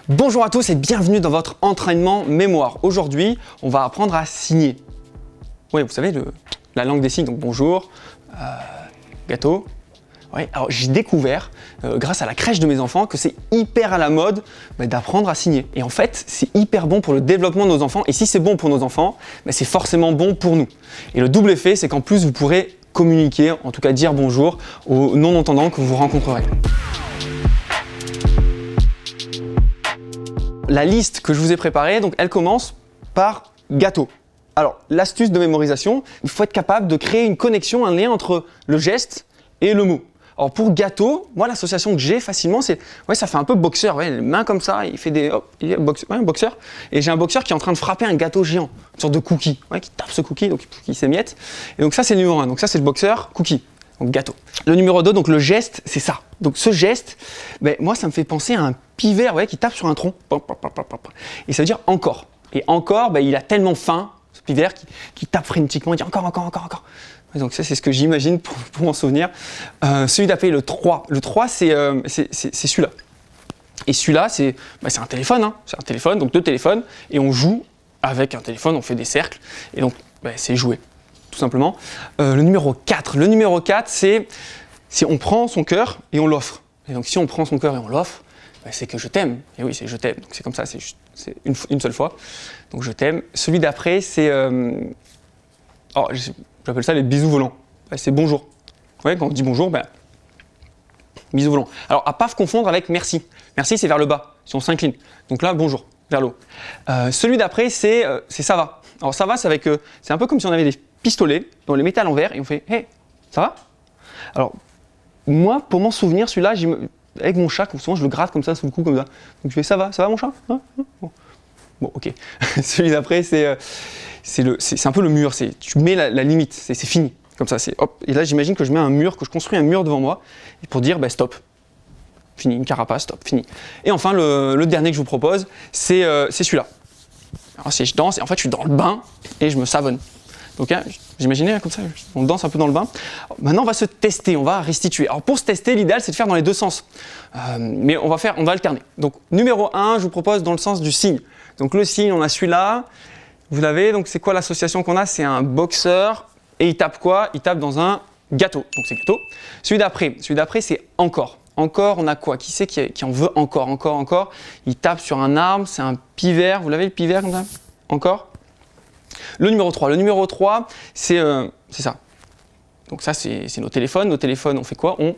Bonjour à tous et bienvenue dans votre entraînement mémoire. Aujourd'hui, on va apprendre à signer. Oui, vous savez, la langue des signes, donc bonjour, gâteau. Ouais, alors j'ai découvert, grâce à la crèche de mes enfants, que c'est hyper à la mode d'apprendre à signer. Et en fait, c'est hyper bon pour le développement de nos enfants. Et si c'est bon pour nos enfants, c'est forcément bon pour nous. Et le double effet, c'est qu'en plus, vous pourrez communiquer, en tout cas dire bonjour aux non-entendants que vous rencontrerez. La liste que je vous ai préparée, donc elle commence par gâteau. Alors, l'astuce de mémorisation, il faut être capable de créer une connexion, un lien entre le geste et le mot. Alors pour gâteau, moi l'association que j'ai facilement, c'est, ça fait un peu boxeur, les mains comme ça, il fait des, il est un boxeur. Et j'ai un boxeur qui est en train de frapper un gâteau géant, une sorte de cookie, qui tape ce cookie, donc il s'émiette. Et donc ça c'est le numéro 1, donc ça c'est le boxeur, cookie. Donc gâteau. Le numéro 2, donc le geste, c'est ça. Donc ce geste, moi ça me fait penser à un pivert qui tape sur un tronc. Et ça veut dire encore. Et encore, il a tellement faim, ce pivert, qui tape frénétiquement, il dit encore. Donc ça c'est ce que j'imagine pour m'en souvenir. Celui d'après, le 3. Le 3, c'est celui-là. Et celui-là, c'est un téléphone. C'est un téléphone, donc deux téléphones. Et on joue avec un téléphone, on fait des cercles. Et donc c'est jouer. Tout simplement. Le numéro 4, c'est on prend son cœur et on l'offre. Et donc si on prend son cœur et on l'offre, c'est que je t'aime. Et oui, c'est je t'aime. Donc c'est comme ça, c'est une seule fois. Donc je t'aime. Celui d'après, c'est j'appelle ça les bisous volants. C'est bonjour. Quand on dit bonjour, bisous volants. Alors à pas confondre avec merci. Merci, c'est vers le bas, si on s'incline. Donc là, bonjour, vers le haut. Celui d'après, c'est ça va. Alors ça va, c'est un peu comme si on avait des pistolets, on les mettait à l'envers et on fait « Hey, ça va ?» Alors, moi, pour m'en souvenir, celui-là, avec mon chat, souvent je le gratte comme ça, sous le cou, comme ça. Donc je fais « Ça va mon chat ?» Bon, ok. Celui d'après, c'est un peu le mur, tu mets la limite, c'est fini. Comme ça, hop. Et là, j'imagine que je construis un mur devant moi pour dire « Stop ». Fini, une carapace, stop, fini. Et enfin, le dernier que je vous propose, c'est celui-là. Alors, si je danse, et en fait, je suis dans le bain et je me savonne. Donc, j'imaginais comme ça, on danse un peu dans le bain. Maintenant, on va se tester, on va restituer. Alors, pour se tester, l'idéal, c'est de faire dans les deux sens. Mais on va alterner. Donc, numéro 1, je vous propose dans le sens du signe. Donc, le signe, on a celui-là. Vous l'avez, donc c'est quoi l'association qu'on a? C'est un boxeur. Et il tape quoi? Il tape dans un gâteau. Donc, c'est gâteau. Celui d'après, c'est encore. Encore, on a quoi? Qui c'est qui en veut encore? Il tape sur un arbre, c'est un pivert. Vous l'avez, le pivert, comme ça? Encore? Le numéro 3, c'est ça. Donc ça, c'est nos téléphones. Nos téléphones, on fait quoi? On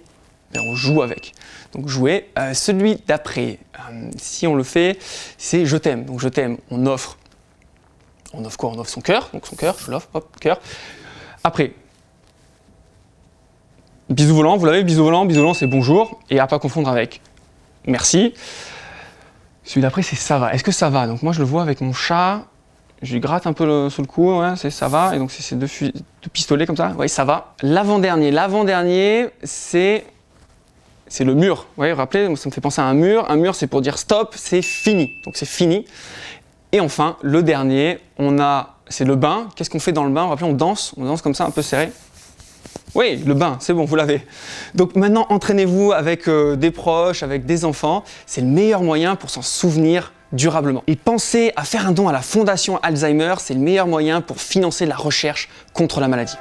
joue avec. Donc jouer. Celui d'après, si on le fait, c'est je t'aime. Donc je t'aime, on offre. On offre quoi? On offre son cœur. Donc son cœur, je l'offre, hop, cœur. Après, bisous volants, vous l'avez, bisous volants, c'est bonjour. Et à pas confondre avec merci. Celui d'après, c'est ça va. Est-ce que ça va? Donc moi, je le vois avec mon chat. Je lui gratte un peu sous le cou, c'est ça va. Et donc c'est ces deux pistolets comme ça. Oui, ça va. L'avant-dernier, c'est le mur. Vous rappelez, ça me fait penser à un mur. Un mur, c'est pour dire stop, c'est fini. Donc c'est fini. Et enfin, le dernier, c'est le bain. Qu'est-ce qu'on fait dans le bain? Vous rappelez, on danse comme ça, un peu serré. Oui, le bain, c'est bon, vous l'avez. Donc maintenant, entraînez-vous avec des proches, avec des enfants. C'est le meilleur moyen pour s'en souvenir durablement. Et pensez à faire un don à la Fondation Alzheimer, c'est le meilleur moyen pour financer la recherche contre la maladie.